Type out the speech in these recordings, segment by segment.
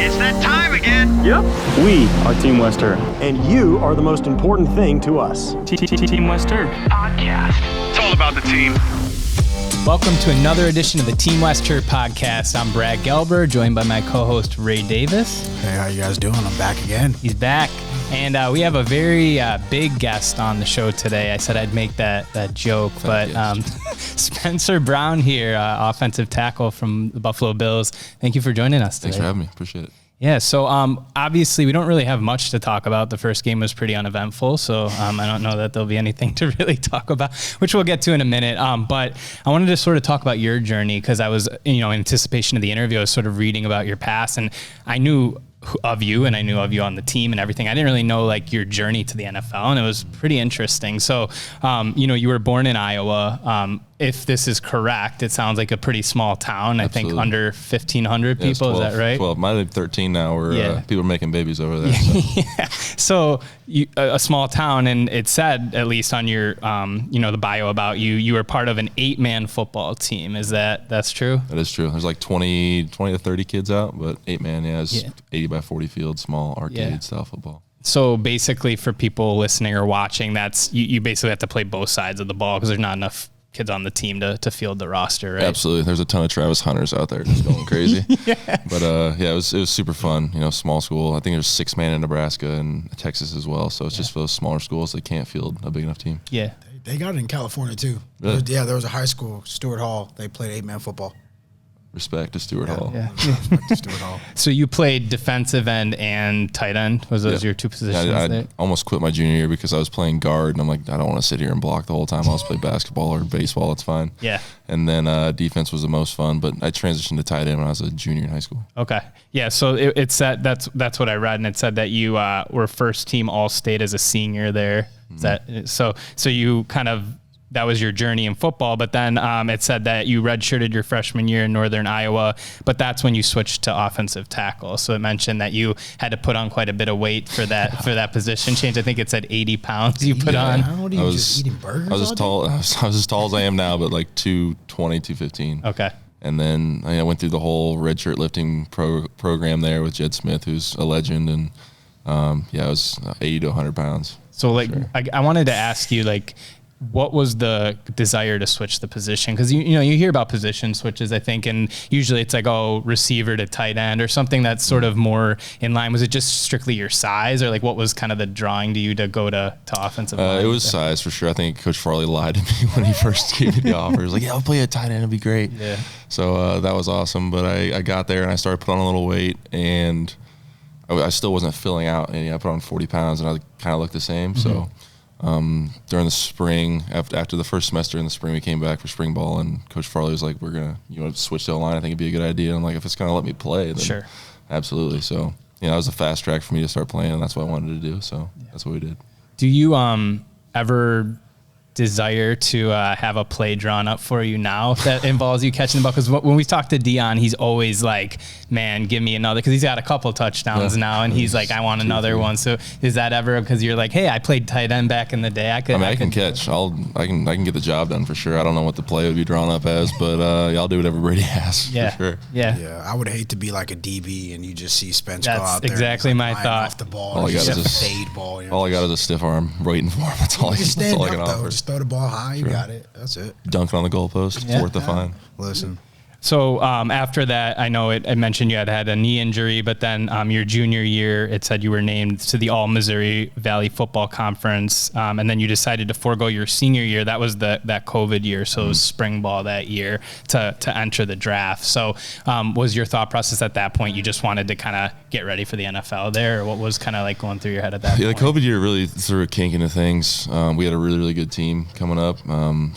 It's that time again. Yep. We are Team Wester. And you are the most important thing to us. Team Wester Podcast. It's all about the team. Welcome to another edition of the Team Wester podcast. I'm Brad Gelber, joined by my co-host Ray Davis. Hey, how you guys doing? I'm back again. He's back. And we have a very big guest on the show today. I said I'd make that joke, but Spencer Brown here, offensive tackle from the Buffalo Bills. Thank you for joining us today. Thanks for having me. Appreciate it. Yeah, so obviously we don't really have much to talk about. The first game was pretty uneventful, so I don't know that there'll be anything to really talk about, which we'll get to in a minute. But I wanted to sort of talk about your journey because I was, in anticipation of the interview, I was sort of reading about your past, and I knew of you and I knew of you on the team and everything. I didn't really know like your journey to the NFL, and it was pretty interesting. So, you were born in Iowa. If this is correct, it sounds like a pretty small town. Absolutely. I think under 1,500 people. 12, is that right? 12. Might have 13 now where people are making babies over there. So. Yeah. So a small town, and it said, at least on your, the bio about you, you were part of an 8-man football team. That's true? That is true. There's like 20 to 30 kids out, but 8-man, it's 80 by 40 field, small arcade style football. So basically for people listening or watching, that's you basically have to play both sides of the ball because there's not enough kids on the team to field the roster, right? Absolutely. There's a ton of Travis Hunters out there just going crazy. But it was super fun. Small school. I think there's 6-man in Nebraska and Texas as well. So it's just for those smaller schools that can't field a big enough team. Yeah. They got it in California too. Really? There was a high school, Stewart Hall. They played 8-man football. Respect to Stewart Hall. Yeah. Respect to Stewart Hall. So you played defensive end and tight end. Was those your two positions? I almost quit my junior year because I was playing guard, and I'm like, I don't want to sit here and block the whole time. I'll just play basketball or baseball. It's fine. Yeah. And then defense was the most fun, but I transitioned to tight end when I was a junior in high school. Okay. Yeah. So it said that's what I read, and it said that you were first team All-State as a senior there. Is that so you kind of. That was your journey in football, but then it said that you redshirted your freshman year in Northern Iowa, but that's when you switched to offensive tackle. So it mentioned that you had to put on quite a bit of weight for that position change. I think it said 80 pounds you put on. How old are you, just eating burgers? I was as tall as I am now, but like 220, 215. Okay. And then I went through the whole redshirt lifting program there with Jed Smith, who's a legend, and I was 80 to 100 pounds. So I wanted to ask you what was the desire to switch the position? Because you hear about position switches, I think, and usually it's like, receiver to tight end or something that's sort of more in line. Was it just strictly your size, or what was kind of the drawing to you to go to offensive line? It was size for sure. I think Coach Farley lied to me when he first gave me the offer. He was like, I'll play a tight end, it'll be great. Yeah. So that was awesome. But I got there and I started putting on a little weight, and I still wasn't filling out any. I put on 40 pounds and I kind of looked the same. Mm-hmm. So during the spring, after the first semester in the spring, we came back for spring ball, and Coach Farley was like, we're going to switch to the line. I think it'd be a good idea. And I'm like, if it's going to let me play, then sure. Absolutely. So, it was a fast track for me to start playing, and that's what I wanted to do. So that's what we did. Do you ever desire to have a play drawn up for you now that involves you catching the ball? Because when we talk to Dion, he's always like, man, give me another, because he's got a couple touchdowns now, and he's like, I want another one. So is that ever, because you're like, hey, I played tight end back in the day, I can catch. I can get the job done for sure. I don't know what the play would be drawn up as, but I'll do whatever Brady asks. Yeah. For sure. Yeah. I would hate to be like a DB and you just see Spence go out there. That's exactly my thought. Off the ball. All I got is a fade ball. All I got is a stiff arm waiting for him. That's all I can offer. Just throw the ball high. You got it. That's it. Dunking on the goalpost. It's worth the fine. Listen. So after that, I know I mentioned you had a knee injury, but then your junior year, it said you were named to the All-Missouri Valley Football Conference, and then you decided to forego your senior year. That was that COVID year, so it was spring ball that year to enter the draft. So was your thought process at that point, you just wanted to kind of get ready for the NFL there, or what was kind of going through your head at that point? Yeah, the COVID year really threw a kink into things. We had a really, really good team coming up.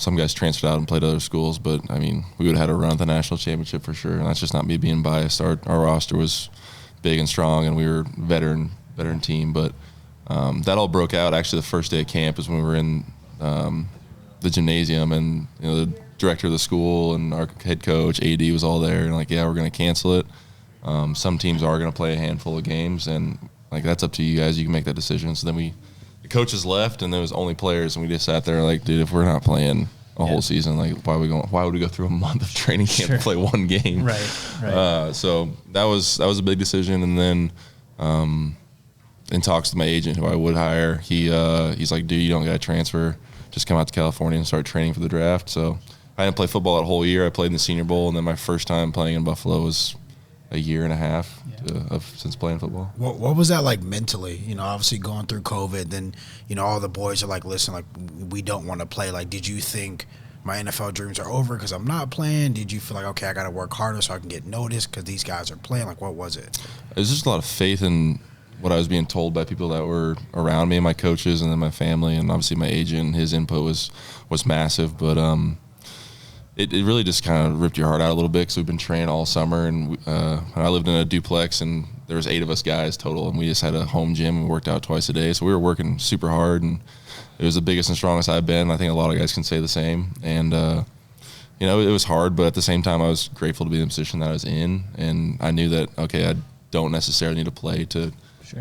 Some guys transferred out and played other schools, but, we would have had a run at the national championship for sure, and that's just not me being biased. Our roster was big and strong, and we were veteran team, but that all broke out actually the first day of camp is when we were in the gymnasium, and the director of the school and our head coach AD was all there, and we're going to cancel it. Some teams are going to play a handful of games, and that's up to you guys. You can make that decision. So then the coaches left, and there was only players, and we just sat there dude, if we're not playing, a whole season. Like, why would we go through a month of training camp to play one game? Right. So that was a big decision. And then in talks with my agent, who I would hire, he's like, dude, you don't got to transfer. Just come out to California and start training for the draft. So I didn't play football that whole year. I played in the Senior Bowl, and then my first time playing in Buffalo was a year and a half since playing football. What was that like mentally? You know, obviously going through COVID, then, you know, all the boys are like, listen, like, we don't want to play. Like, did you think my NFL dreams are over because I'm not playing? Did you feel like, okay, I got to work harder so I can get noticed because these guys are playing? Like, what was it? It was just a lot of faith in what I was being told by people that were around me and my coaches and then my family, and obviously my agent. His input was massive, but it really just kind of ripped your heart out a little bit because we've been training all summer, and I lived in a duplex, and there was 8 of us guys total, and we just had a home gym. We worked out twice a day, so we were working super hard, and it was the biggest and strongest I've been. I think a lot of guys can say the same, and you know, it was hard, but at the same time, I was grateful to be in the position that I was in, and I knew that, okay, I don't necessarily need to play to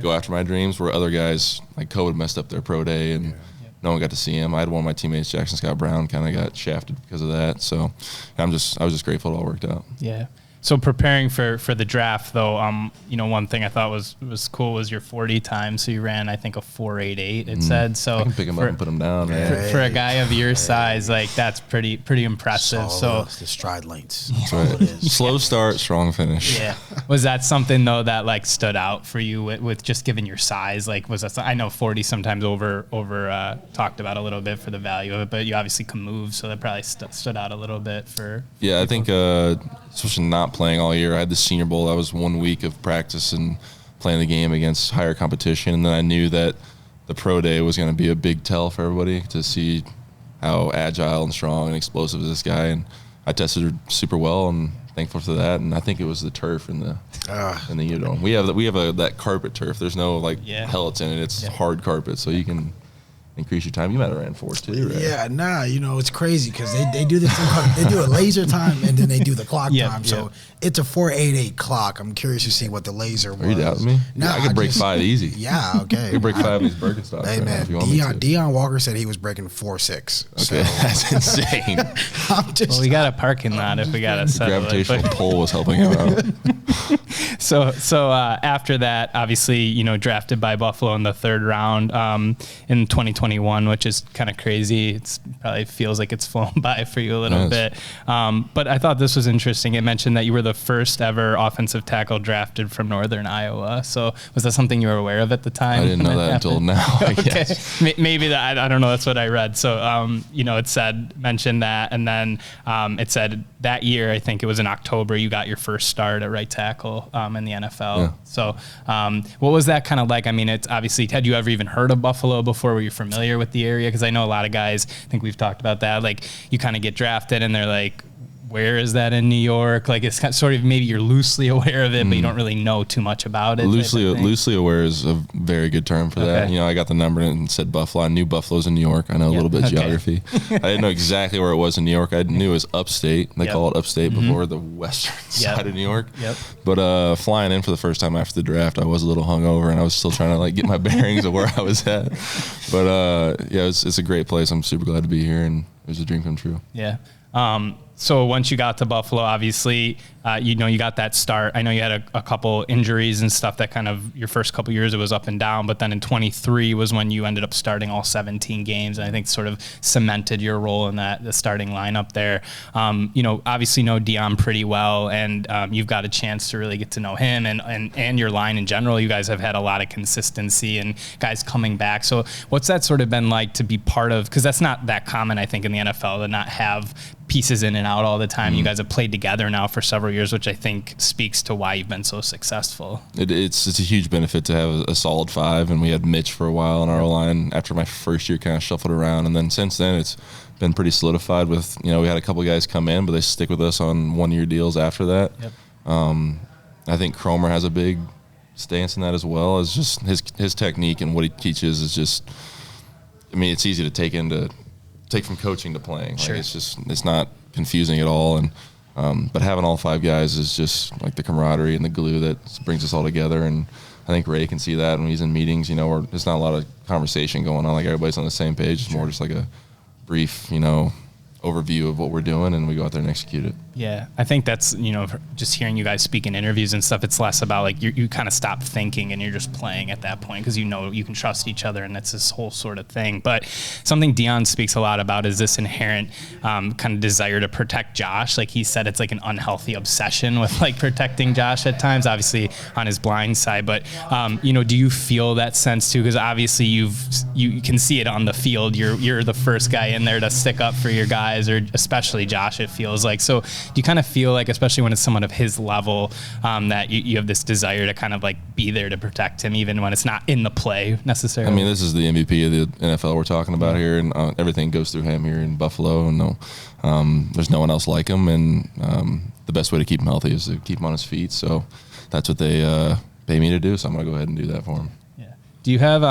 go after my dreams, where other guys, like COVID messed up their pro day, and no one got to see him. I had one of my teammates, Jackson Scott Brown, kind of got shafted because of that. So I was just grateful it all worked out. Yeah. So preparing for the draft, though, you know, one thing I thought was cool was your 40 time. So you ran, I think, a 4.88. It said so. I can pick him up and put him down. For a guy of your size, like, that's pretty impressive. So the stride lengths. That's right. Slow start, strong finish. Yeah. Was that something though that like stood out for you with just given your size? Like, was that? I know 40 sometimes over talked about a little bit for the value of it, but you obviously can move, so that probably stood out a little bit for. Yeah, I think especially not playing all year. I had the Senior Bowl. That was 1 week of practice and playing the game against higher competition. And then I knew that the pro day was going to be a big tell for everybody to see how agile and strong and explosive is this guy. And I tested super well, and thankful for that. And I think it was the turf in the Udon. We have that carpet turf. There's no pellets in it. It's hard carpet, so you can increase your time. You might have ran 4.2, right? Yeah, nah, you know, it's crazy because they do this thing called, they do a laser time and then they do the clock time. So it's a 4.88 clock. I'm curious to see what the laser was. Are you doubting me? Nah, I could break 5 easy. Yeah, okay. You could break 5 in these Birkenstocks. Hey, man, Deion Walker said he was breaking 4.6. Okay, so. That's insane. Well, we got a parking lot if we got to settle it. Gravitational pull was helping him out. So after that, obviously, you know, drafted by Buffalo in the 3rd round in 2021, which is kind of crazy. It's probably feels like it's flown by for you a little bit. But I thought this was interesting. It mentioned that you were the first ever offensive tackle drafted from Northern Iowa. So was that something you were aware of at the time? I didn't know that until now. Okay. Maybe that, I don't know. That's what I read. So, you know, it mentioned that. And then it said that year, I think it was in October, you got your first start at right tackle in the NFL. Yeah. So what was that kind of like? I mean, it's obviously, had you ever even heard of Buffalo before? Were you familiar with the area? Because I know a lot of guys, I think we've talked about that, like you kind of get drafted and they're like, where is that in New York? Like it's kind of, sort of maybe you're loosely aware of it, but you don't really know too much about it. Loosely aware is a very good term for that. You know, I got the number and said Buffalo. I knew Buffalo's in New York. I know a little bit of geography. I didn't know exactly where it was in New York. I knew it was upstate. They call it upstate before the western side of New York. But flying in for the first time after the draft, I was a little hungover and I was still trying to like get my bearings of where I was at. But it's a great place. I'm super glad to be here, and it was a dream come true. Yeah. So once you got to Buffalo, obviously, you know, you got that start. I know you had a couple injuries and stuff that kind of your first couple years, it was up and down. But then in 23 was when you ended up starting all 17 games. And I think sort of cemented your role in the starting lineup there. You know, obviously know Deion pretty well, and you've got a chance to really get to know him and your line in general. You guys have had a lot of consistency and guys coming back. So what's that sort of been like to be part of? Because that's not that common, I think, in the NFL to not have pieces in and out all the time. You guys have played together now for several years, which I think speaks to why you've been so successful. It's a huge benefit to have a solid 5, and we had Mitch for a while in our line after my first year, kind of shuffled around, and then since then it's been pretty solidified with, you know, we had a couple guys come in, but they stick with us on 1-year deals after that. I think Cromer has a big stance in that as well, as just his technique and what he teaches is just, I mean, it's easy to take from coaching to playing. Like it's not confusing at all. And but having all 5 guys is just like the camaraderie and the glue that brings us all together. And I think Ray can see that when he's in meetings, you know, where there's not a lot of conversation going on. Like everybody's on the same page. It's more just like a brief, you know, overview of what we're doing, and we go out there and execute it. Yeah, I think that's, just hearing you guys speak in interviews and stuff, it's less about like you kind of stop thinking and you're just playing at that point because you can trust each other and it's this whole sort of thing. But something Dion speaks a lot about is this inherent kind of desire to protect Josh. Like he said, it's like an unhealthy obsession with like protecting Josh at times, obviously on his blind side. But, do you feel that sense too? Because obviously you can see it on the field. You're the first guy in there to stick up for your guys, or especially Josh, it feels like. So do you kind of feel like, especially when it's someone of his level, that you have this desire to kind of like be there to protect him, even when it's not in the play necessarily? I mean, this is the MVP of the NFL we're talking about here, and everything goes through him here in Buffalo. And there's no one else like him, and the best way to keep him healthy is to keep him on his feet. So that's what they pay me to do. So I'm going to go ahead and do that for him. Yeah. Do you have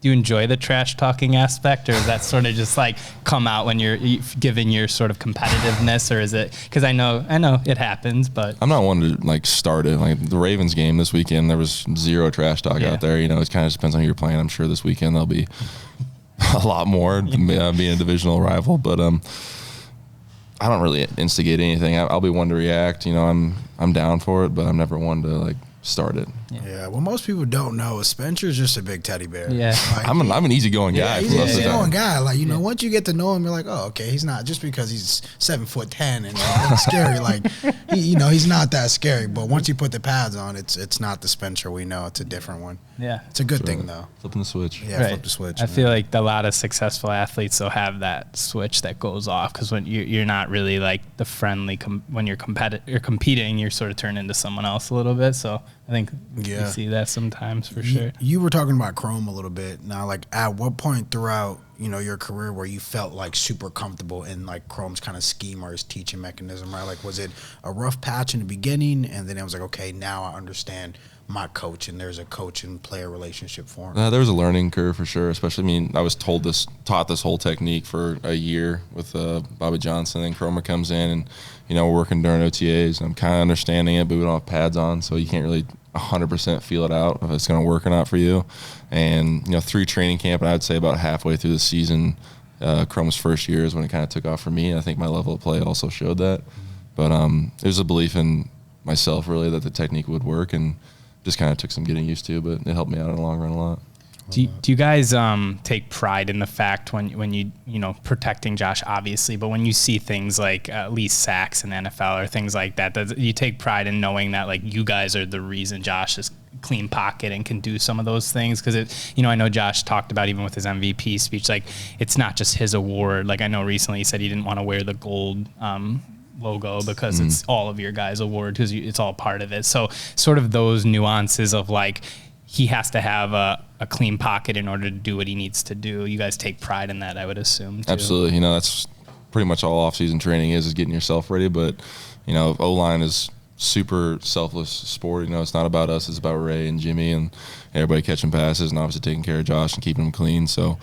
do you enjoy the trash talking aspect, or is that sort of just like come out when you're given your sort of competitiveness, or is it, because I know it happens, but I'm not one to like start it. Like the Ravens game this weekend, there was zero trash talk out there. It kind of depends on who you're playing. I'm sure this weekend there'll be a lot more, being a divisional rival, but I don't really instigate anything. I'll be one to react. I'm down for it, but I'm never one to like start it. Yeah, what most people don't know is Spencer's just a big teddy bear. Yeah. Like, I'm an easygoing guy. He's an easygoing guy. Like, once you get to know him, you're like, oh, okay, he's not, just because he's 7'10" and looks scary. Like, he's not that scary. But once you put the pads on, it's not the Spencer we know. It's a different one. Yeah. It's a good thing, though. Flipping the switch. Yeah, right. Flip the switch. I feel like a lot of successful athletes will have that switch that goes off, because when you're not really like the friendly, when you're competing, you're sort of turned into someone else a little bit. So I think you see that sometimes for sure. You were talking about Chrome a little bit. Now, like, at what point throughout, your career where you felt like super comfortable in like Chrome's kind of scheme or his teaching mechanism, right? Like, was it a rough patch in the beginning, and then it was like, okay, now I understand my coach, and there's a coach and player relationship for him? There was a learning curve for sure, especially, I was taught this whole technique for a year with Bobby Johnson, and Cromer comes in, and, we're working during OTAs, and I'm kind of understanding it, but we don't have pads on, so you can't really 100% feel it out if it's going to work or not for you. And, through training camp, and I'd say about halfway through the season, Chrome's first year is when it kind of took off for me, and I think my level of play also showed that. But there's a belief in myself, really, that the technique would work, and just kind of took some getting used to, but it helped me out in the long run a lot. Do you guys take pride in the fact when you protecting Josh, obviously, but when you see things like at least sacks in the NFL or things like that, you take pride in knowing that like you guys are the reason Josh is clean pocket and can do some of those things? Because I know Josh talked about, even with his MVP speech, like it's not just his award. Like I know recently he said he didn't want to wear the gold logo because it's all of your guys' award, because it's all part of it. So sort of those nuances of like, he has to have a clean pocket in order to do what he needs to do. You guys take pride in that, I would assume, too. Absolutely. That's pretty much all off-season training is getting yourself ready. But, O-line is super selfless sport. It's not about us. It's about Ray and Jimmy and everybody catching passes and obviously taking care of Josh and keeping him clean. So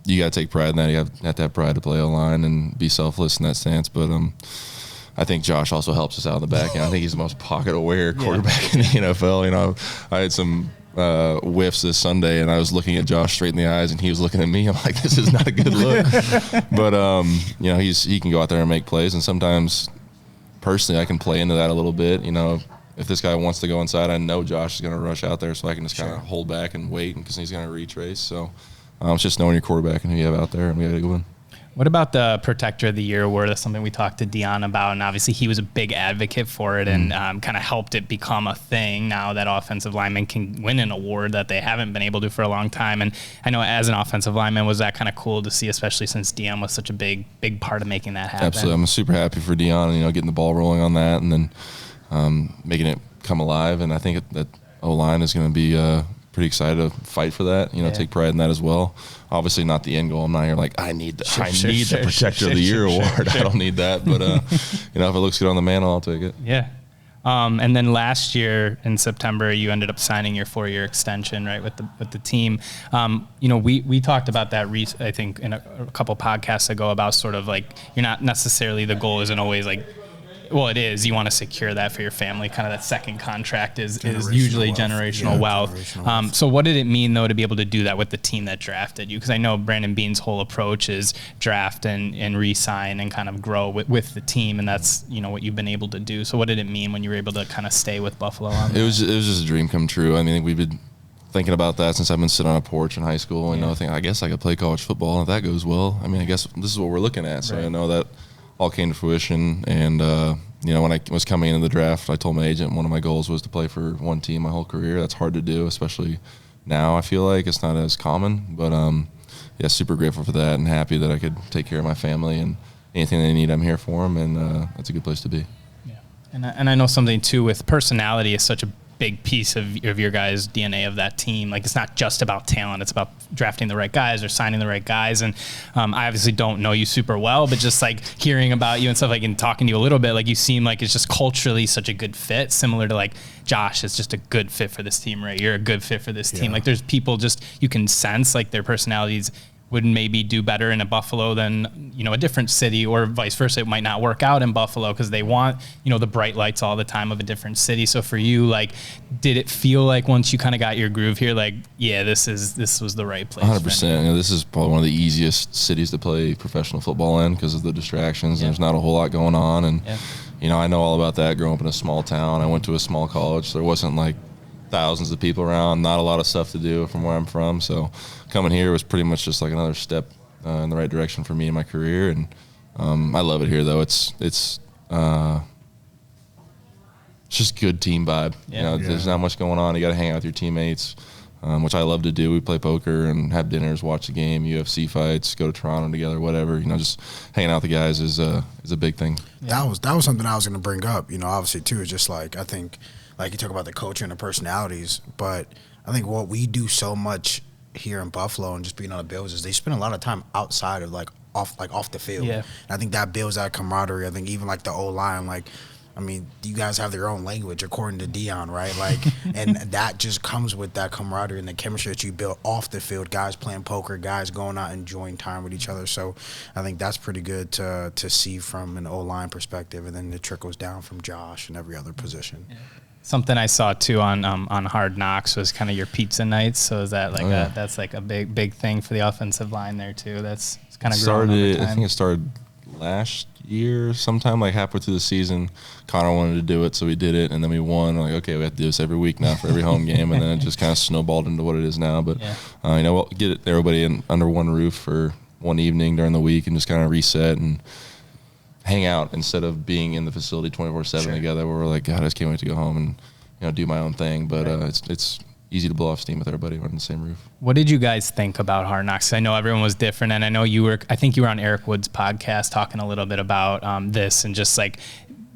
you got to take pride in that. You have to have pride to play O-line and be selfless in that stance. But I think Josh also helps us out in the back end. I think he's the most pocket-aware quarterback in the NFL. I had some whiffs this Sunday, and I was looking at Josh straight in the eyes, and he was looking at me. I'm like, this is not a good look. But he can go out there and make plays, and sometimes personally I can play into that a little bit. If this guy wants to go inside, I know Josh is going to rush out there, so I can just kind of hold back and wait because he's going to retrace. So it's just knowing your quarterback and who you have out there, and we got to go in. What about the Protector of the Year award? That's something we talked to Dion about, and obviously he was a big advocate for it and kind of helped it become a thing now that offensive linemen can win an award that they haven't been able to for a long time. And I know as an offensive lineman, was that kind of cool to see, especially since Dion was such a big part of making that happen? Absolutely. I'm super happy for Dion, getting the ball rolling on that and then making it come alive. And I think that O-line is going to be pretty excited to fight for that, take pride in that as well. Obviously not the end goal. I'm not here like, I need the Protector of the Year award. I don't need that. But, if it looks good on the mantle, I'll take it. Yeah. And then last year in September, you ended up signing your 4-year extension, right, with the team. We talked about that, I think, in a couple podcasts ago about sort of like, you're not necessarily, the goal isn't always like well, it is. You want to secure that for your family. Kind of that second contract is usually generational wealth. So what did it mean, though, to be able to do that with the team that drafted you? Because I know Brandon Beane's whole approach is draft and re-sign and kind of grow with the team, and that's, you know, what you've been able to do. So what did it mean when you were able to kind of stay with Buffalo on that? It was just a dream come true. I mean, we've been thinking about that since I've been sitting on a porch in high school. And, I guess I could play college football, and if that goes well, I mean, I guess this is what we're looking at. So I know that all came to fruition. And, when I was coming into the draft, I told my agent one of my goals was to play for one team my whole career. That's hard to do, especially now. I feel like it's not as common. But, super grateful for that and happy that I could take care of my family, and anything they need, I'm here for them. And that's a good place to be. Yeah. And I know something, too, with personality is such a big piece of your guys' DNA of that team. Like, it's not just about talent, it's about drafting the right guys or signing the right guys. And I obviously don't know you super well, but just like hearing about you and stuff, like, and talking to you a little bit, like, you seem like it's just culturally such a good fit, similar to like Josh is just a good fit for this team, right? You're a good fit for this team. Like, there's people just, you can sense like their personalities would maybe do better in a Buffalo than, a different city, or vice versa. It might not work out in Buffalo because they want, the bright lights all the time of a different city. So for you, like, did it feel like once you kind of got your groove here, like, yeah, this was the right place? 100%. This is probably one of the easiest cities to play professional football in because of the distractions. There's not a whole lot going on. And, I know all about that growing up in a small town. I went to a small college. So there wasn't like thousands of people around, not a lot of stuff to do from where I'm from. So coming here was pretty much just like another step in the right direction for me in my career. And I love it here, though. It's just good team vibe. There's not much going on. You got to hang out with your teammates, which I love to do. We play poker and have dinners, watch the game, UFC fights, go to Toronto together, whatever. Just hanging out with the guys is a big thing. That was something I was going to bring up. Obviously too, is just like, I think, like you talk about the culture and the personalities, but I think what we do so much here in Buffalo and just being on the Bills is they spend a lot of time outside of off the field. Yeah. And I think that builds that camaraderie. I think even like the O-line, like, I mean, you guys have their own language according to Dion, right? Like, and that just comes with that camaraderie and the chemistry that you build off the field. Guys playing poker, guys going out enjoying time with each other. So I think that's pretty good to see from an O-line perspective, and then it trickles down from Josh and every other position. Yeah. Something I saw too on Hard Knocks was kind of your pizza nights. So is that like that's like a big thing for the offensive line there too? That's kind of growing over time. I think it started last year sometime, like halfway through the season. Connor wanted to do it, so we did it, and then we won. We're like, okay, we have to do this every week now for every home game, and then it just kind of snowballed into what it is now. But we'll get everybody under one roof for one evening during the week and just kind of reset and hang out instead of being in the facility 24/7 together, where we're like, God, I just can't wait to go home and do my own thing. But it's easy to blow off steam with everybody under the same roof. What did you guys think about Hard Knocks? I know everyone was different, and I know I think you were on Eric Wood's podcast talking a little bit about this, and just like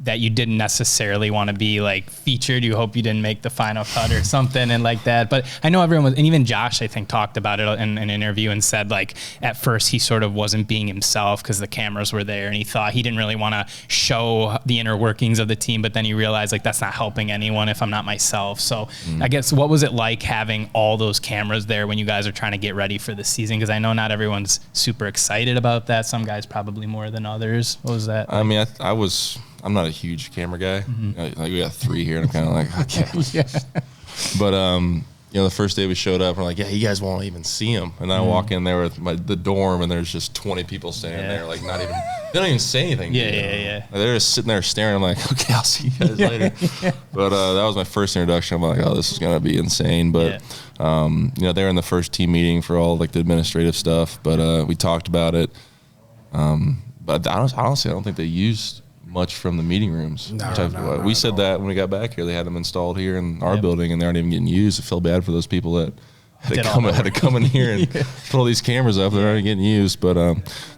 that you didn't necessarily want to be like featured. You hope you didn't make the final cut or something and like that. But I know everyone was, and even Josh, I think, talked about it in an interview and said like at first he sort of wasn't being himself because the cameras were there, and he thought he didn't really want to show the inner workings of the team. But then he realized like that's not helping anyone if I'm not myself. So I guess what was it like having all those cameras there when you guys are trying to get ready for the season? Because I know not everyone's super excited about that. Some guys probably more than others. What was that? I mean, I'm not a huge camera guy. Like we got 3 here, and I'm kind of like, okay. But the first day we showed up, we're like, yeah, you guys won't even see them. And then I walk in there with the dorm, and there's just 20 people standing there, like not even. They don't even say anything. Yeah. Like, they're just sitting there staring. I'm like, okay, I'll see you guys later. But that was my first introduction. I'm like, oh, this is gonna be insane. But they're in the first team meeting for all like the administrative stuff. But we talked about it. But honestly, I don't think they used much from the meeting rooms. No, we said that when we got back here. They had them installed here in our building, and they aren't even getting used. I feel bad for those people that had to come in here and put all these cameras up. They're already getting used, but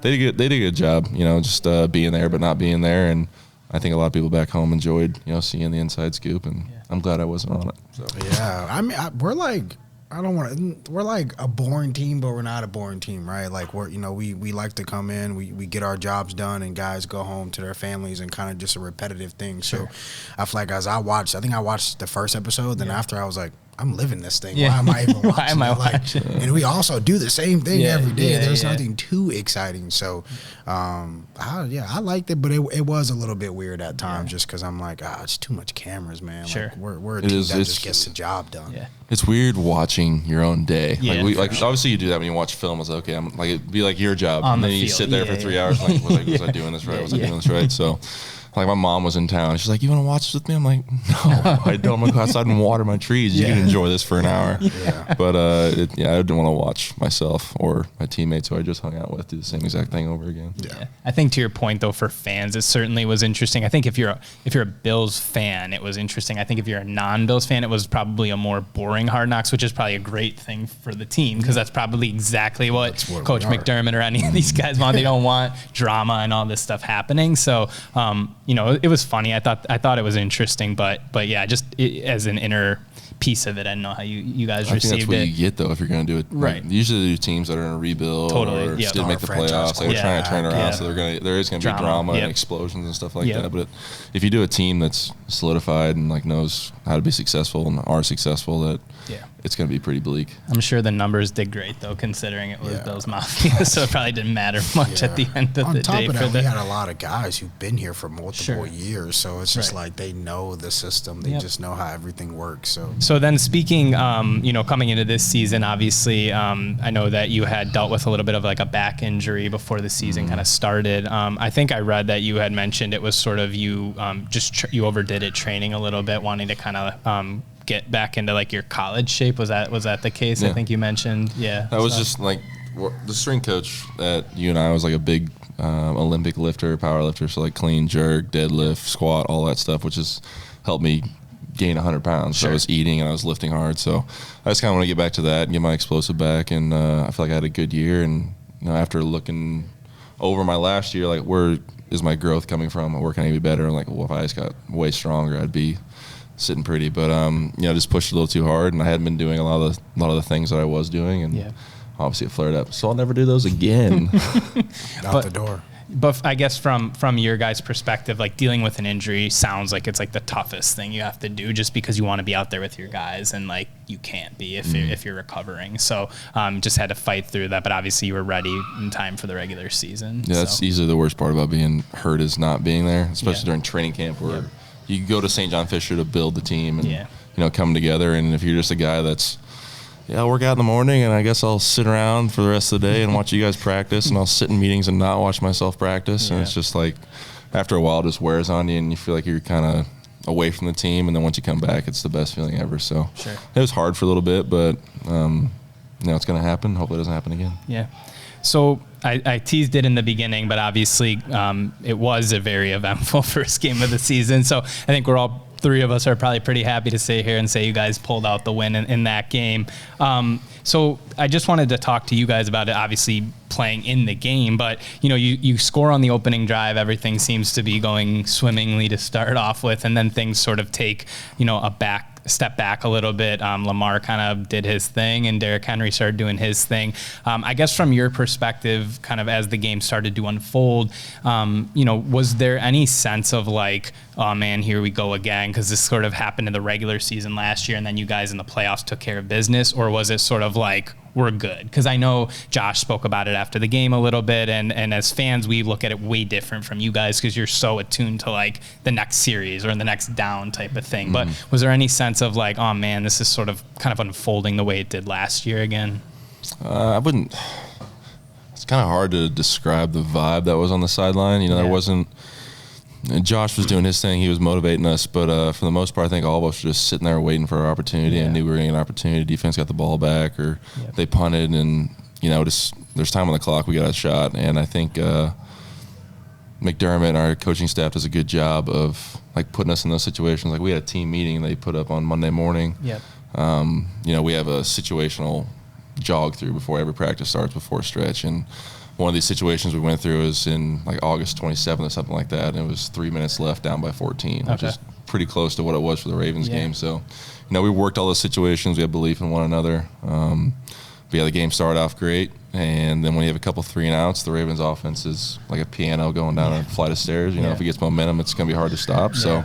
they did a good job. Just being there but not being there, and I think a lot of people back home enjoyed seeing the inside scoop, and I'm glad I wasn't on it. So. Yeah, I mean, we're like. We're like a boring team, but we're not a boring team, right? Like we like to come in, we get our jobs done, and guys go home to their families, and kind of just a repetitive thing. Sure. So I feel like I watched the first episode, then after I was like, I'm living this thing. Yeah. Why am I even watching Why am I it? Like, watching? and we also do the same thing every day. There's yeah. nothing too exciting. So, I liked it, but it was a little bit weird at times just because I'm like, it's too much cameras, man. Sure. Like, we're a team that just gets the job done. Yeah. It's weird watching your own day. Yeah, Obviously you do that when you watch film. It's like, okay, I'm like, it'd be like your job. On and the then you field. sit there for 3 hours. Like, was I doing this right? Was I doing this right? So, like, my mom was in town. She's like, you want to watch this with me? I'm like, no, I don't. I'm going to go outside and water my trees. You can enjoy this for an hour. Yeah. But, I didn't want to watch myself or my teammates who I just hung out with do the same exact thing over again. Yeah. I think to your point, though, for fans, it certainly was interesting. I think if you're a Bills fan, it was interesting. I think if you're a non-Bills fan, it was probably a more boring Hard Knocks, which is probably a great thing for the team because that's probably exactly what Coach McDermott or any of these guys want. They don't want drama and all this stuff happening. So, it was funny. I thought it was interesting, but yeah, just as an inner piece of it, I don't know how you guys received it. I think that's what you get though if you're going to do it. Right. Like, usually they do teams that are in a rebuild or didn't make the playoffs. Like, they're trying to turn it around, so there is going to be drama and explosions and stuff like that. But if you do a team that's solidified and like knows how to be successful and are successful, that it's going to be pretty bleak. I'm sure the numbers did great though, considering it was Bills Mafia, so it probably didn't matter much at the end of the day. On top of that, we had a lot of guys who've been here for multiple years, so it's just Right. like they know the system. They just know how everything works. So then speaking, coming into this season, obviously, I know that you had dealt with a little bit of like a back injury before the season kind of started. I think I read that you had mentioned it was sort of you you overdid it training a little bit, wanting to kind of get back into like your college shape. Was that the case? Yeah. I think you mentioned. Yeah. That was just like the strength coach at UNI was like a big Olympic lifter, power lifter. So like clean, jerk, deadlift, squat, all that stuff, which has helped me gain 100 pounds. So I was eating and I was lifting hard. So I just kind of want to get back to that and get my explosive back. And I feel like I had a good year. And after looking over my last year, like where is my growth coming from? Where can I be better? I'm like, well, if I just got way stronger, I'd be sitting pretty. But just pushed a little too hard, and I hadn't been doing a lot of the things that I was doing, and obviously it flared up. So I'll never do those again. Out the door. But I guess from your guys' perspective, like dealing with an injury sounds like it's like the toughest thing you have to do, just because you want to be out there with your guys, and like you can't be if you're recovering. So just had to fight through that. But obviously you were ready in time for the regular season. Yeah, that's easily the worst part about being hurt is not being there, especially during training camp where you go to St. John Fisher to build the team and come together. And if you're just a guy that's I'll work out in the morning, and I guess I'll sit around for the rest of the day and watch you guys practice, and I'll sit in meetings and not watch myself practice. And it's just like, after a while, it just wears on you, and you feel like you're kind of away from the team. And then once you come back, it's the best feeling ever. So it was hard for a little bit, but it's going to happen. Hopefully it doesn't happen again. Yeah. So I teased it in the beginning, but obviously it was a very eventful first game of the season. So I think three of us are probably pretty happy to sit here and say you guys pulled out the win in that game. So I just wanted to talk to you guys about it, obviously playing in the game, but you score on the opening drive, everything seems to be going swimmingly to start off with, and then things sort of take, a step back a little bit. Lamar kind of did his thing, and Derrick Henry started doing his thing. I guess from your perspective, kind of as the game started to unfold, was there any sense of like, oh man, here we go again, because this sort of happened in the regular season last year, and then you guys in the playoffs took care of business? Or was it sort of like, we're good? Because I know Josh spoke about it after the game a little bit, and as fans, we look at it way different from you guys because you're so attuned to like the next series or the next down type of thing. But was there any sense of like, oh man, this is sort of kind of unfolding the way it did last year again? I wouldn't. It's kind of hard to describe the vibe that was on the sideline. There wasn't. Josh was doing his thing. He was motivating us, but for the most part, I think all of us were just sitting there waiting for our opportunity and knew we were getting an opportunity. Defense got the ball back, or they punted, and just there's time on the clock. We got a shot, and I think McDermott, our coaching staff, does a good job of like putting us in those situations. Like we had a team meeting they put up on Monday morning. Yep. We have a situational jog through before every practice starts, before stretch, and one of these situations we went through was in like August 27th or something like that, and it was 3 minutes left, down by 14, which is pretty close to what it was for the Ravens game. So, we worked all those situations. We had belief in one another. The game started off great, and then when you have a couple 3-and-outs, the Ravens offense is like a piano going down a flight of stairs. If it gets momentum, it's going to be hard to stop. So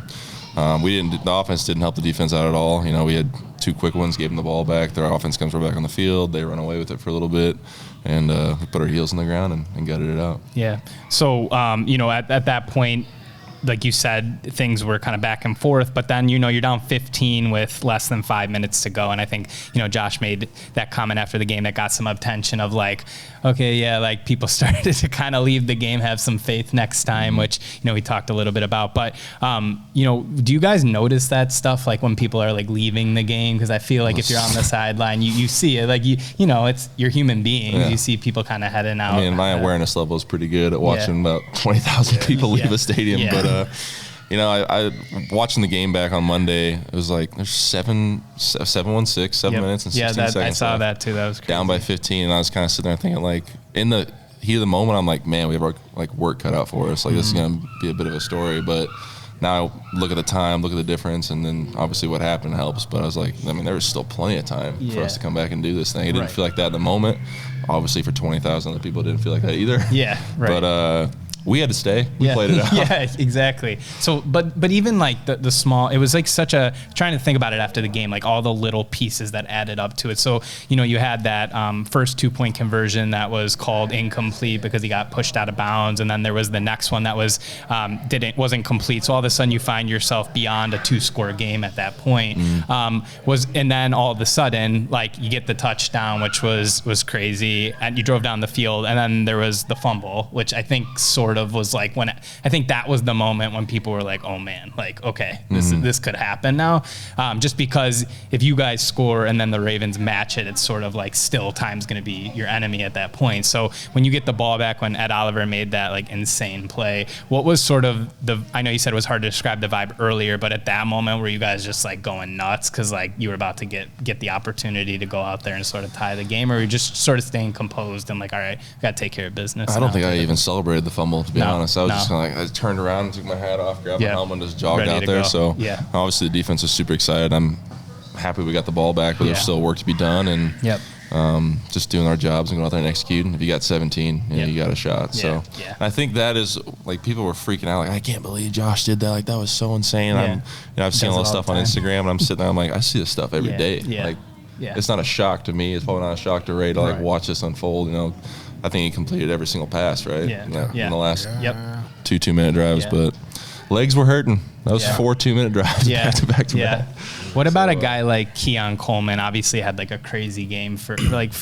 The offense didn't help the defense out at all. You know, we had 2 quick ones, gave them the ball back. Their offense comes right back on the field. They run away with it for a little bit, and we put our heels in the ground and gutted it out. Yeah. So, you know, at that point, like you said, things were kind of back and forth, but then, you know, you're down 15 with less than 5 minutes to go. And I think, you know, Josh made that comment after the game that got some attention of like, okay, yeah, like people started to kind of leave the game, have some faith next time, which, you know, we talked a little bit about. But, you know, do you guys notice that stuff, like when people are like leaving the game? Because I feel like if you're on the sideline, you see it, like, you know, you're human beings. Yeah. You see people kind of heading out. I mean, my awareness level is pretty good at watching about 20,000 people leave a stadium. Yeah. But, you know, I watching the game back on Monday, it was like there's 7:16, 7 minutes and 16 seconds I saw left. that too. That was crazy. Down by 15, and I was kind of sitting there thinking, like, in the heat of the moment, I'm like, man, we have our work cut out for us. Like, this is going to be a bit of a story. But now I look at the time, look at the difference, and then obviously what happened helps. But I was like, I mean, there was still plenty of time for us to come back and do this thing. It didn't feel like that in the moment. Obviously, for 20,000 other people, it didn't feel like that either. Yeah, right. But we had to stay. We played it out. Yeah, exactly. So, but even like the small, it was like such a, trying to think about it after the game, like all the little pieces that added up to it. So, you know, you had that first 2-point conversion that was called incomplete because he got pushed out of bounds. And then there was the next one that was, wasn't complete. So all of a sudden you find yourself beyond a 2-score game at that point. And then all of a sudden, like you get the touchdown, which was crazy. And you drove down the field. And then there was the fumble, which I think sort of was like when I think that was the moment when people were like, oh man, like, okay, this could happen now. Just because if you guys score and then the Ravens match it, it's sort of like still time's going to be your enemy at that point. So when you get the ball back, when Ed Oliver made that like insane play, what was sort of I know you said it was hard to describe the vibe earlier, but at that moment were you guys just like going nuts because like you were about to get the opportunity to go out there and sort of tie the game, or were you just sort of staying composed and like, all right, we got to take care of business? I don't think I even celebrated the fumble, to be honest. I was just kind of like, I turned around, took my hat off, grabbed my helmet, and just jogged Ready out to there. go. So Yeah. obviously the defense was super excited. I'm happy we got the ball back, but there's still work to be done. And just doing our jobs and going out there and executing. If you got 17, you got a shot. So I think that is, like, people were freaking out, like, I can't believe Josh did that. Like, that was so insane. I've seen all this stuff on Instagram, and I'm sitting there, I'm like, I see this stuff every day. Like, it's not a shock to me. It's probably not a shock to Ray to like watch this unfold. You know, I think he completed every single pass, right? In the last 2 2-minute drives, but legs were hurting. That was 4 2-minute drives back to back to back. What about a guy like Keon Coleman? Obviously had like a crazy game for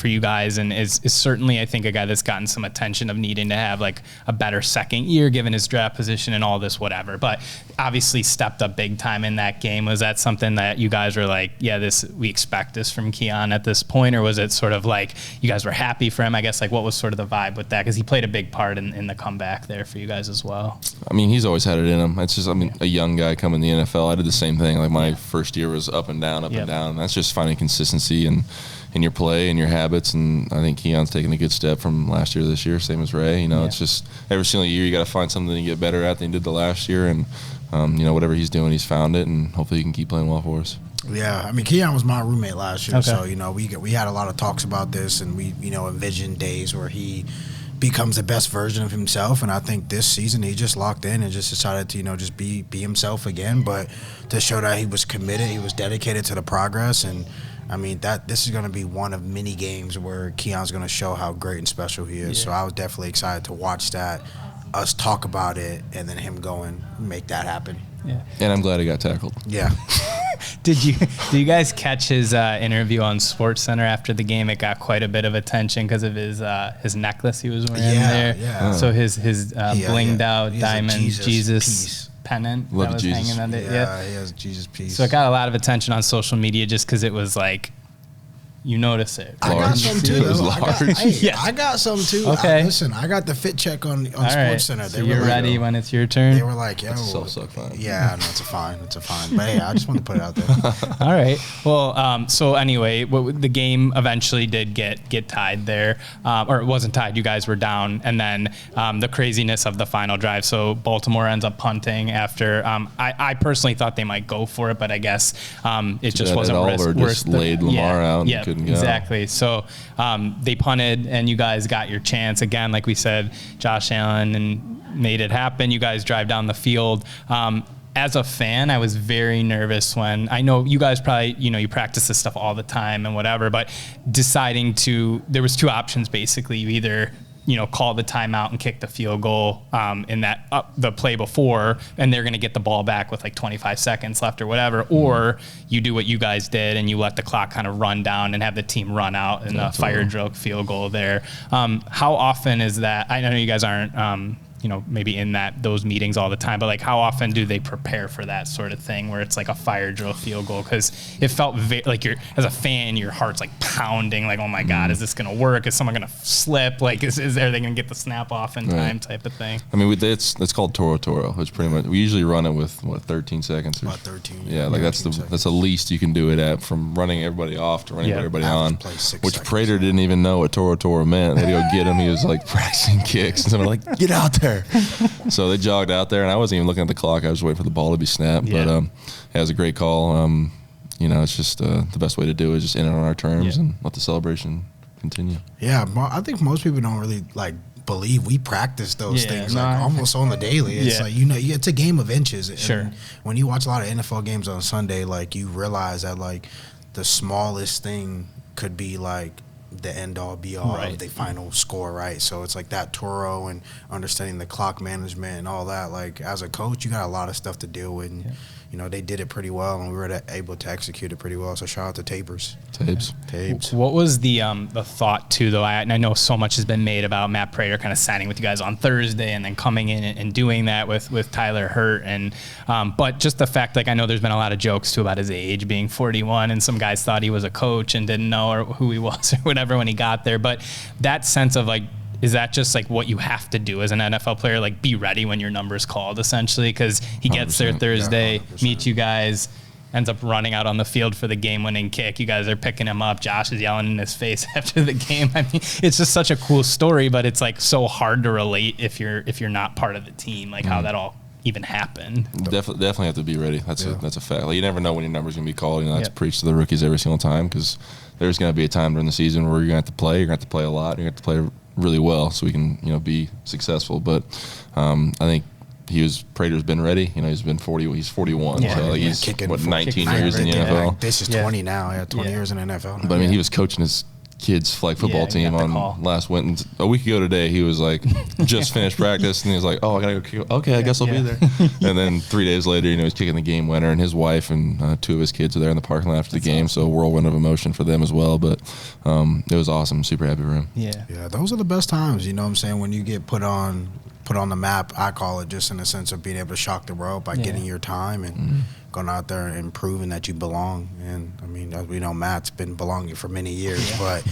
you guys, and is certainly, I think, a guy that's gotten some attention of needing to have like a better second year given his draft position and all this whatever. But obviously stepped up big time in that game. Was that something that you guys were like, we expect this from Keon at this point, or was it sort of like you guys were happy for him? I guess, like, what was sort of the vibe with that? Because he played a big part in the comeback there for you guys as well. I mean, he's always had it in him. It's just, I mean, a young guy coming in the NFL. I did the same thing. Like, my first year was up and down, and down. That's just finding consistency in your play and your habits. And I think Keon's taking a good step from last year to this year, same as Ray. You know, it's just every single year you got to find something to get better at than you did the last year. And, you know, whatever he's doing, he's found it, and hopefully he can keep playing well for us. Yeah, I mean, Keon was my roommate last year, so, you know, we had a lot of talks about this, and we, you know, envisioned days where he becomes the best version of himself. And I think this season he just locked in and just decided to, you know, just be himself again, but to show that he was committed, he was dedicated to the progress. And I mean, this is going to be one of many games where Keon's going to show how great and special he is. So I was definitely excited to watch that, us talk about it, and then him go and make that happen. Yeah. And I'm glad he got tackled. Yeah. Did you guys catch his interview on SportsCenter after the game? It got quite a bit of attention because of his necklace he was wearing there. Yeah. So his blinged out diamond Jesus pennant Love that was Jesus. hanging on it. Yeah, he has a Jesus piece. So it got a lot of attention on social media just because it was like, you notice it. I got some too. It was large. I got some too. Okay. Listen, I got the fit check on All right. SportsCenter. So you're ready when it's your turn? They were like, yo. Self-suck fine. Yeah, no, it's a fine. But hey, I just want to put it out there. All right. Well, so anyway, the game eventually did get tied there, or it wasn't tied. You guys were down, and then the craziness of the final drive. So Baltimore ends up punting after. I personally thought they might go for it, but I guess it just wasn't just laid Lamar out and couldn't go. Exactly. So they punted, and you guys got your chance again. Like we said, Josh Allen and made it happen. You guys drive down the field. as a fan, I was very nervous when I know you guys probably, you practice this stuff all the time and whatever, but there was two options basically. You either call the timeout and kick the field goal in the play before, and they're going to get the ball back with like 25 seconds left or whatever, or you do what you guys did and you let the clock kind of run down and have the team run out and a fire drill field goal there. How often is that? I know you guys aren't maybe in those meetings all the time, but like how often do they prepare for that sort of thing where it's like a fire drill field goal? Because it felt like as a fan, your heart's like pounding, like, oh my God, is this going to work? Is someone going to slip? Like, are they going to get the snap off in time type of thing? I mean, it's called Toro. It's pretty much, we usually run it with 13 seconds. About 13. Yeah, like that's the least you can do it at, from running everybody off to running everybody on, which Prater didn't even know what Toro meant. They had to go get him. He was like practicing kicks and someone like, get out there. So they jogged out there, and I wasn't even looking at the clock. I was waiting for the ball to be snapped. Yeah. But it was a great call. It's just the best way to do it is just end it on our terms and let the celebration continue. Yeah, I think most people don't really believe we practice those things almost on the daily. It's like it's a game of inches. Sure. And when you watch a lot of NFL games on Sunday, you realize that the smallest thing could be the end all be all of the final score, right? So it's like that Toro and understanding the clock management and all that. As a coach, you got a lot of stuff to deal with. And, they did it pretty well, and we were able to execute it pretty well. So shout out to Tapes. What was the thought too, though? I know so much has been made about Matt Prater kind of signing with you guys on Thursday and then coming in and doing that with Tyler Hurt, and but just the fact, I know there's been a lot of jokes too about his age being 41, and some guys thought he was a coach and didn't know or who he was or whatever when he got there. But that sense of is that just what you have to do as an NFL player? Be ready when your number's called, essentially, because he gets there Thursday, meets you guys, ends up running out on the field for the game-winning kick. You guys are picking him up. Josh is yelling in his face after the game. I mean, it's just such a cool story, but it's so hard to relate if you're not part of the team, how that all even happened. Definitely have to be ready. That's a fact. You never know when your number's going to be called. That's preached to the rookies every single time, because there's going to be a time during the season where you're going to have to play. You're going to have to play a lot. You're going to have to play really well so we can be successful. But I think Prater's been ready. He's been 40. He's 41. So he's kicking 19 years in the NFL. This is 20 now. Yeah, 20 years in the NFL. But I mean, he was coaching his kids' flag football team on last Wednesday. A week ago today, he was just finished practice, and he was like, "Oh, I gotta go kick." Okay, I guess I'll be there. And then 3 days later, he's kicking the game winner, and his wife and 2 of his kids are there in the parking lot after the game. Awesome. So a whirlwind of emotion for them as well. But it was awesome. Super happy for him. Yeah, those are the best times. You know what I'm saying? When you get put on the map, I call it, just in the sense of being able to shock the world by getting your time and going out there and proving that you belong. And I mean, as we know, Matt's been belonging for many years, but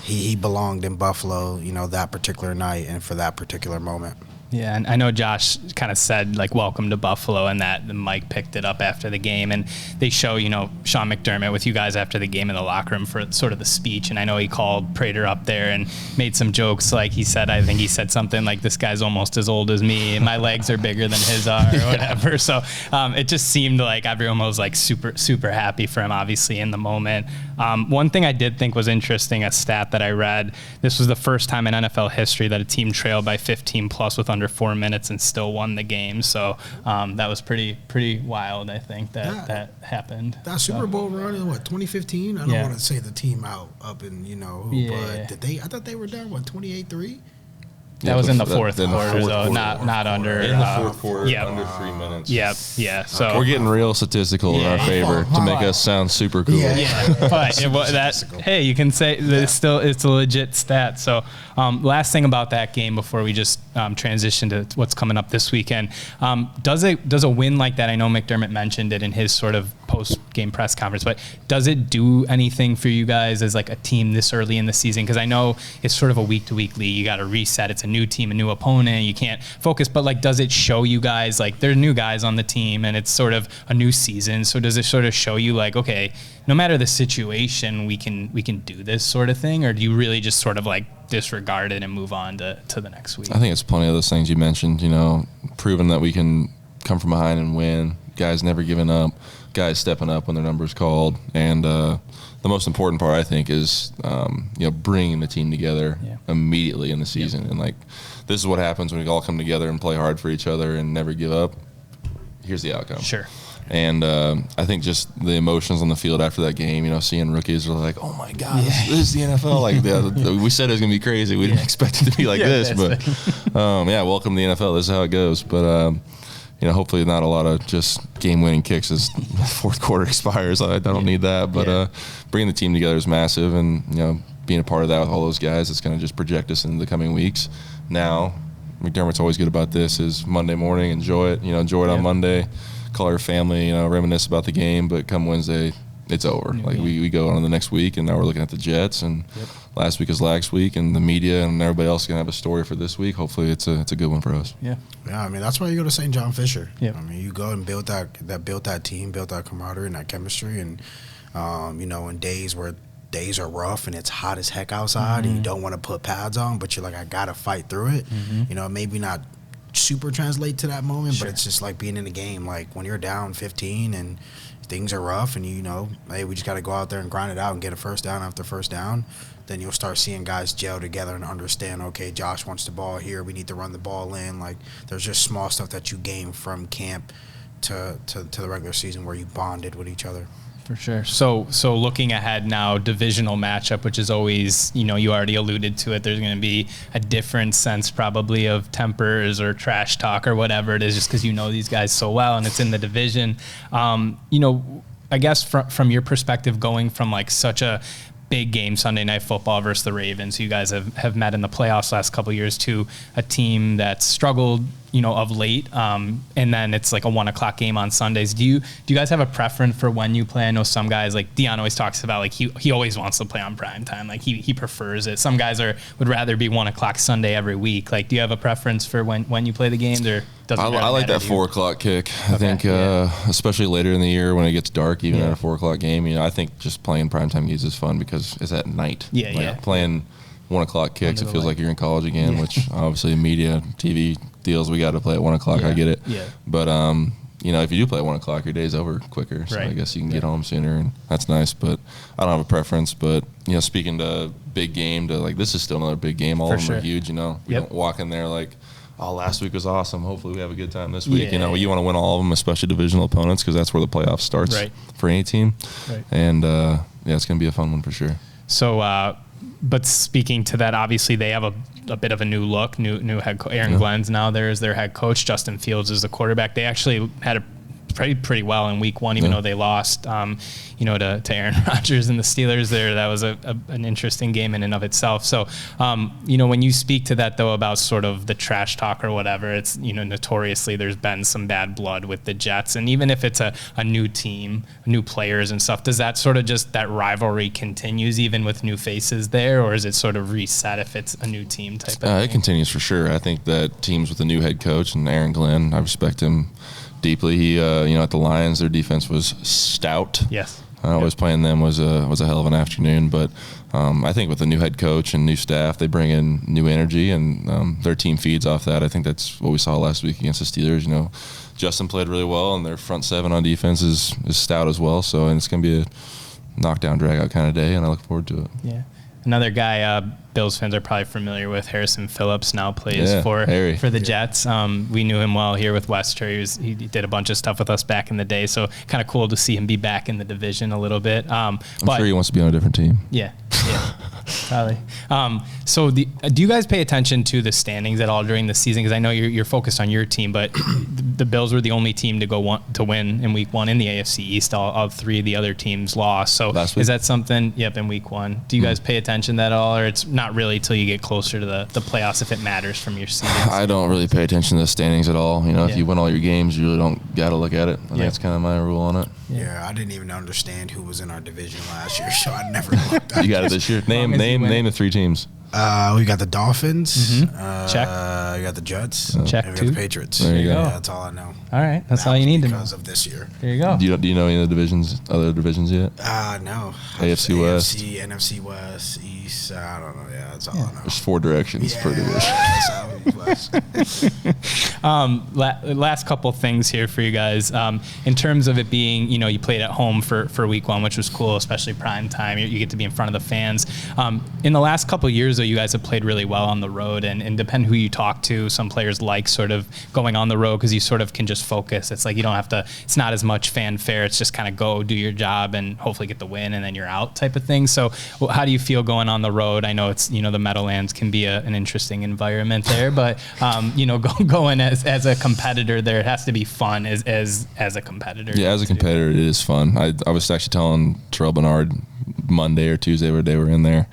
he belonged in Buffalo, that particular night and for that particular moment. Yeah, and I know Josh kind of said, welcome to Buffalo, and that the mic picked it up after the game. And they show, Sean McDermott with you guys after the game in the locker room for sort of the speech. And I know he called Prater up there and made some jokes. I think he said something like, this guy's almost as old as me, and my legs are bigger than his are, or whatever. So it just seemed like everyone was super, super happy for him, obviously, in the moment. One thing I did think was interesting, a stat that I read, this was the first time in NFL history that a team trailed by 15 plus with under 4 minutes and still won the game. So that was pretty wild, I think, that happened. That Super Bowl run in 2015? I don't want to say the team up in but I thought they were down 28-3? That was in the fourth quarter, though, not under. In the fourth quarter, under 3 minutes. Yep, yeah. So we're getting real statistical in our favor to make us sound super cool. But hey, you can say that it's a legit stat. So last thing about that game before we just transition to what's coming up this weekend, does a win like that? I know McDermott mentioned it in his sort of post-game press conference, but does it do anything for you guys as a team this early in the season? Because I know it's sort of a week-to-week league. You got to reset. It's a new team, a new opponent. You can't focus. But does it show you guys there are new guys on the team and it's sort of a new season? So does it sort of show you okay, no matter the situation, we can do this sort of thing, or do you really just sort of disregard it and move on to the next week? I think it's plenty of those things you mentioned. Proving that we can come from behind and win. Guys never giving up. Guys stepping up when their number's called, and the most important part, I think, is bringing the team together immediately in the season. And this is what happens when we all come together and play hard for each other and never give up. here's the outcome. Sure. And I think just the emotions on the field after that game, you know, seeing rookies are like, oh my God, this is the NFL. Like we said it was gonna be crazy. We didn't expect it to be like this, but welcome to the NFL. This is how it goes. But you know, hopefully not a lot of just game-winning kicks as the fourth quarter expires. I don't need that. But bringing the team together is massive, and you know, being a part of that with all those guys, it's going to just project us into the coming weeks. Now, McDermott's always good about this. Is Monday morning, enjoy it. You know, enjoy it on Monday. Call your family. You know, reminisce about the game. But come Wednesday, it's over. Like we go on to the next week, and now we're looking at the Jets, and last week is last week, and the media and everybody else is gonna have a story for this week. Hopefully, it's a good one for us. Yeah. I mean, that's why you go to St. John Fisher. Yeah. I mean, you go and build that team, build that camaraderie and that chemistry, and you know, in days where days are rough and it's hot as heck outside, and you don't want to put pads on, but you're like, I gotta fight through it. You know, maybe not super translate to that moment, but it's just like being in a game. Like when you're down 15 and things are rough, and you know, hey, we just got to go out there and grind it out and get a first down after first down, then you'll start seeing guys gel together and understand, okay, Josh wants the ball here, we need to run the ball in. Like there's just small stuff that you gain from camp to the regular season where you bonded with each other. For sure. So looking ahead now, divisional matchup, which is always, you know, you already alluded to it, there's going to be a different sense probably of tempers or trash talk or whatever it is, just because you know these guys so well and it's in the division. You know, I guess from your perspective, going from like such a big game, Sunday Night Football versus the Ravens, who you guys have met in the playoffs last couple of years, to a team that's struggled, you know, of late, and then it's like a 1 o'clock game on Sundays. Do you guys have a preference for when you play? I know some guys, like Dion always talks about, like he always wants to play on prime time, like he prefers it. Some guys would rather be 1 o'clock Sunday every week. Like, do you have a preference for when you play the games, or doesn't it really I like matter that 4 o'clock kick. I think especially later in the year when it gets dark, even at a 4 o'clock game, you know, I think just playing primetime games is fun because it's at night. Playing 1 o'clock kicks, it feels like you're in college again, which obviously media, TV deals, we got to play at 1 o'clock. I get it. But you know, if you do play at 1 o'clock, your day's over quicker. So I guess you can get home sooner, and that's nice. But I don't have a preference. But you know, speaking to big game, to like, this is still another big game. All of them are huge. You know, we don't walk in there like, oh, last week was awesome. Hopefully we have a good time this week. You know, you want to win all of them, especially divisional opponents, because that's where the playoff starts for any team. And it's going to be a fun one for sure. So, but speaking to that, obviously they have a bit of a new look, new head coach. Aaron Glenn's now there as their head coach. Justin Fields is the quarterback. They actually had a pretty well in week 1, even though they lost, you know, to Aaron Rodgers and the Steelers there. That was an interesting game in and of itself. So, you know, when you speak to that, though, about sort of the trash talk or whatever, it's, you know, notoriously there's been some bad blood with the Jets. And even if it's a new team, new players and stuff, does that sort of just, that rivalry continues even with new faces there, or is it sort of reset if it's a new team type of thing? It continues for sure. I think that teams with a new head coach, and Aaron Glenn, I respect him deeply. He, you know, at the Lions, their defense was stout. Yes. Always playing them was a hell of an afternoon. But I think with a new head coach and new staff, they bring in new energy, and their team feeds off that. I think that's what we saw last week against the Steelers. You know, Justin played really well, and their front seven on defense is stout as well. So, and it's going to be a knockdown, drag-out kind of day, and I look forward to it. Yeah. Another guy Bills fans are probably familiar with, Harrison Phillips, now plays for the Jets. We knew him well here with Wester. He did a bunch of stuff with us back in the day, so kind of cool to see him be back in the division a little bit. I'm sure he wants to be on a different team. Yeah, probably. So do you guys pay attention to the standings at all during the season? Because I know you're focused on your team, but the Bills were the only team to win in week 1 in the AFC East. All 3 of the other teams lost. So is that something? Yep, in week 1. Do you guys pay attention to that at all, or it's not really till you get closer to the playoffs if it matters from your season? I don't really pay attention to the standings at all. You know, if you win all your games, you really don't got to look at it. I think that's kind of my rule on it. Yeah, I didn't even understand who was in our division last year, so I never looked at it. You got it this year. Name the 3 teams. We got the Dolphins. Check. We got the Jets. Check. And we got the Patriots. There you go. Yeah, that's all I know. All right, that's all you need to know because of this year. There you go. Do you know any of the other divisions yet? No. AFC West, NFC West, East. I don't know. Yeah, that's all I know. There's 4 directions per division. Last couple things here for you guys. In terms of it being, you know, you played at home for week 1, which was cool, especially prime time. You get to be in front of the fans. In the last couple of years, though you guys have played really well on the road, and depend who you talk to, some players like sort of going on the road because you sort of can just focus. It's like you don't have to, it's not as much fanfare. It's just kind of go do your job and hopefully get the win and then you're out type of thing. So how do you feel going on the road? I know it's, the Meadowlands can be an interesting environment there, but going as a competitor there, it has to be fun as a competitor. Yeah, as a competitor, it is fun. I was actually telling Terrell Bernard Monday or Tuesday, what day we're in there,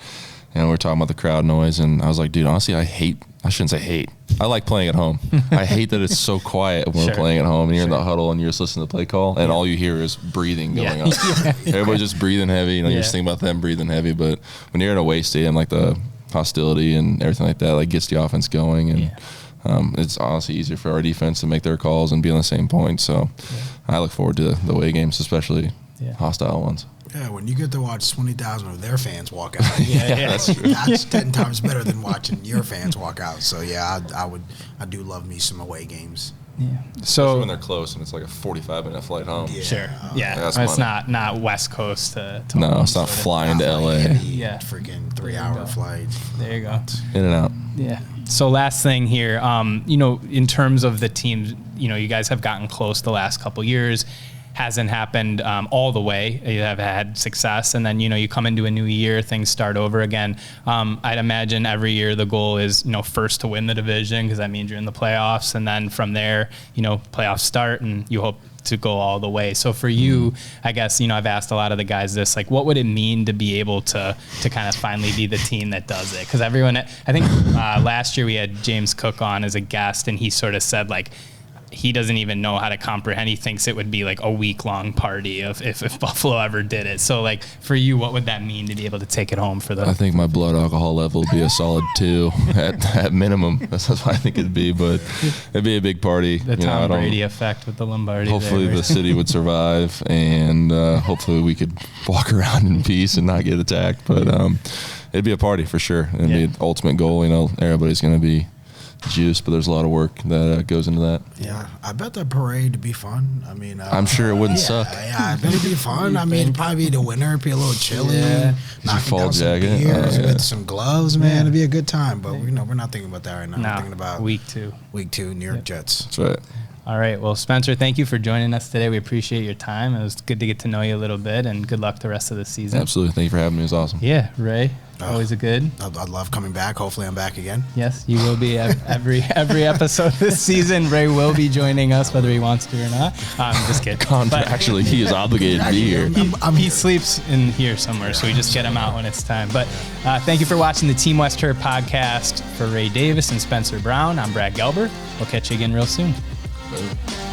and we were talking about the crowd noise, and I was like, dude, honestly, I shouldn't say hate. I like playing at home. I hate that it's so quiet when we're playing at home and you're in the huddle and you're just listening to the play call and all you hear is breathing going on. Everybody's just breathing heavy. You're just thinking about them breathing heavy. But when you're in a away stadium, like the hostility and everything like that, like gets the offense going. And it's honestly easier for our defense to make their calls and be on the same point. So I look forward to the away games, especially hostile ones. Yeah, when you get to watch 20,000 of their fans walk out, that's true. That's 10 times better than watching your fans walk out. So I do love me some away games. Yeah. So So when they're close and it's like a 45-minute flight home. Yeah. sure. Yeah. That's It's money. not West Coast to No, home it's not sort of. flying to LA. Yeah. Freaking There you 3-hour go. flight. There you go. In and out. Yeah. So last thing here, in terms of the teams, you guys have gotten close the last couple years. Hasn't happened all the way. You have had success, and then you come into a new year, things start over again. I'd imagine every year the goal is first to win the division because that means you're in the playoffs, and then from there playoffs start, and you hope to go all the way. So for you, I guess I've asked a lot of the guys this, like, what would it mean to be able to kind of finally be the team that does it? Because everyone, I think last year we had James Cook on as a guest, and he sort of said like, he doesn't even know how to comprehend. He thinks it would be like a week-long party if Buffalo ever did it. So, like, for you, what would that mean to be able to take it home for them? I think my blood alcohol level would be a solid 2 at minimum. That's what I think it'd be, but it'd be a big party. The Tom Brady effect with the Lombardi. Hopefully the city would survive, and hopefully we could walk around in peace and not get attacked. But it'd be a party for sure. It'd be an ultimate goal. Everybody's going to be juice, but there's a lot of work that goes into that. Yeah, I bet the parade would be fun. I mean, I'm sure it wouldn't suck. Yeah, I bet it'd be fun. I mean, it'd probably be the winter, it'd be a little chilly. Knocking fall down some jacket. beers Oh, yeah. with some gloves, man. It'd be a good time. But we're not thinking about that right now. No, We're thinking about week 2. Week 2, New York Jets. That's right. All right. Well, Spencer, thank you for joining us today. We appreciate your time. It was good to get to know you a little bit, and good luck the rest of the season. Absolutely. Thank you for having me. It was awesome. Yeah, Ray. Always a good. I'd love coming back. Hopefully, I'm back again. Yes, you will be every episode this season. Ray will be joining us, whether he wants to or not. I'm just kidding. Actually, he is obligated to be here. He sleeps in here somewhere, so we just get him out when it's time. But thank you for watching the Team West Herr podcast. For Ray Davis and Spencer Brown, I'm Brad Gelber. We'll catch you again real soon. Boom.